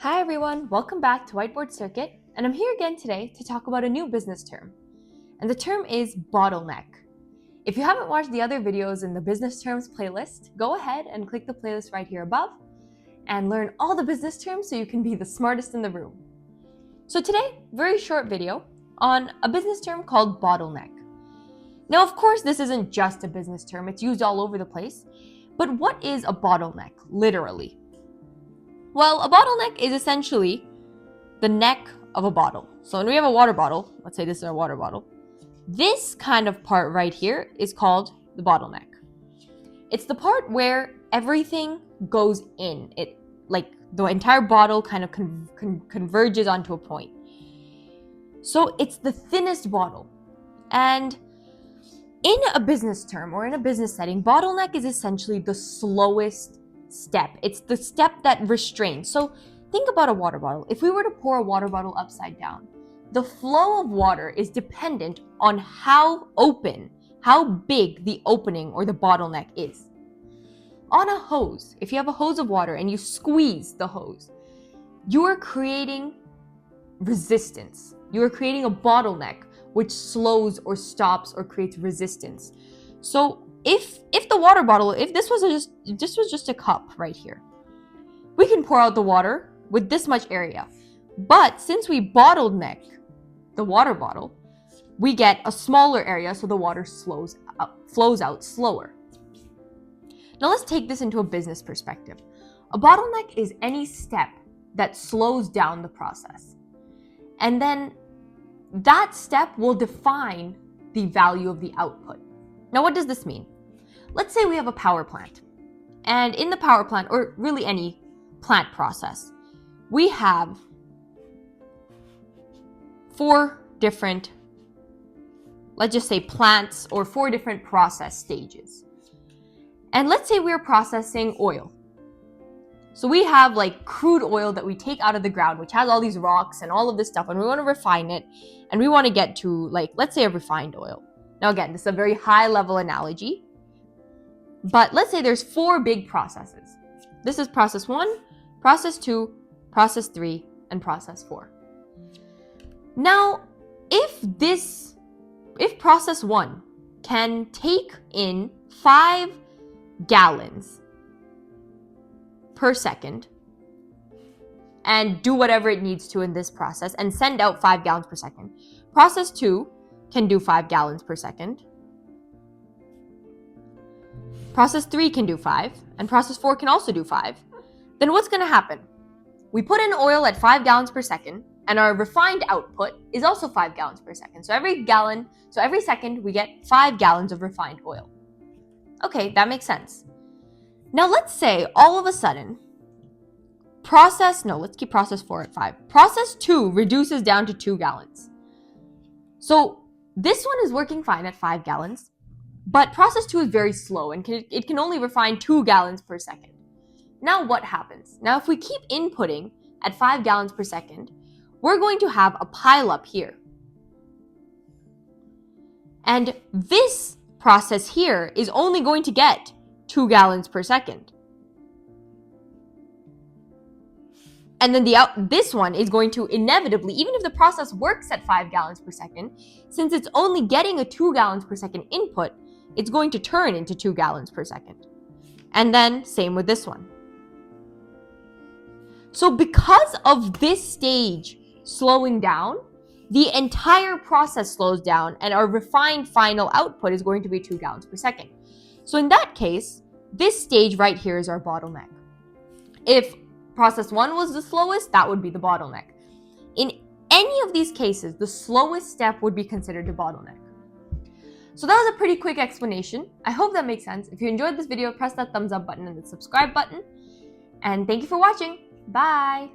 Hi everyone, welcome back to Whiteboard Circuit, and I'm here again today to talk about a new business term. And the term is bottleneck. If you haven't watched the other videos in the business terms playlist, go ahead and click the playlist right here above and learn all the business terms so you can be the smartest in the room. So today, very short video on a business term called bottleneck. Now, of course, this isn't just a business term, it's used all over the place. But what is a bottleneck, literally? Well, a bottleneck is essentially the neck of a bottle. So when we have a water bottle, let's say this is our water bottle, this kind of part right here is called the bottleneck. It's the part where everything goes in. Like the entire bottle kind of converges onto a point. So it's the thinnest bottle. And in a business term or in a business setting, bottleneck is essentially the slowest step. It's the step that restrains. So think about a water bottle. If we were to pour a water bottle upside down, the flow of water is dependent on how big the opening or the bottleneck is. On a hose, if you have a hose of water and you squeeze the hose, you are creating resistance. You are creating a bottleneck which slows or stops or creates resistance. So if the water bottle, if this was just a cup right here, we can pour out the water with this much area. But since we bottleneck the water bottle, we get a smaller area, so the water flows out slower. Now let's take this into a business perspective. A bottleneck is any step that slows down the process. And then that step will define the value of the output. Now, what does this mean? Let's say we have a power plant. And in the power plant, or really any plant process, we have 4 different, let's just say plants, or 4 different process stages. And let's say we're processing oil. So we have like crude oil that we take out of the ground, which has all these rocks and all of this stuff, and we want to refine it, and we want to get to, like, let's say a refined oil. Now again, this is a very high level analogy, but let's say there's 4 big processes. This is process 1, process 2, process 3, and process 4. Now, if process 1 can take in 5 gallons per second and do whatever it needs to in this process and send out 5 gallons per second, process 2 can do 5 gallons per second. Process 3 can do 5, and process 4 can also do 5. Then what's going to happen? We put in oil at 5 gallons per second, and our refined output is also 5 gallons per second. So every second we get 5 gallons of refined oil. Okay, that makes sense. Now let's say all of a sudden, let's keep process 4 at 5. Process 2 reduces down to 2 gallons. So this one is working fine at 5 gallons, but process 2 is very slow and it can only refine 2 gallons per second. Now what happens? Now if we keep inputting at 5 gallons per second, we're going to have a pileup here. And this process here is only going to get 2 gallons per second. And then this one is going to inevitably, even if the process works at 5 gallons per second, since it's only getting a 2 gallons per second input, it's going to turn into 2 gallons per second. And then same with this one. So because of this stage slowing down, the entire process slows down and our refined final output is going to be 2 gallons per second. So in that case, this stage right here is our bottleneck. If process 1 was the slowest, that would be the bottleneck. In any of these cases, the slowest step would be considered a bottleneck. So that was a pretty quick explanation. I hope that makes sense. If you enjoyed this video, press that thumbs up button and the subscribe button. And thank you for watching. Bye!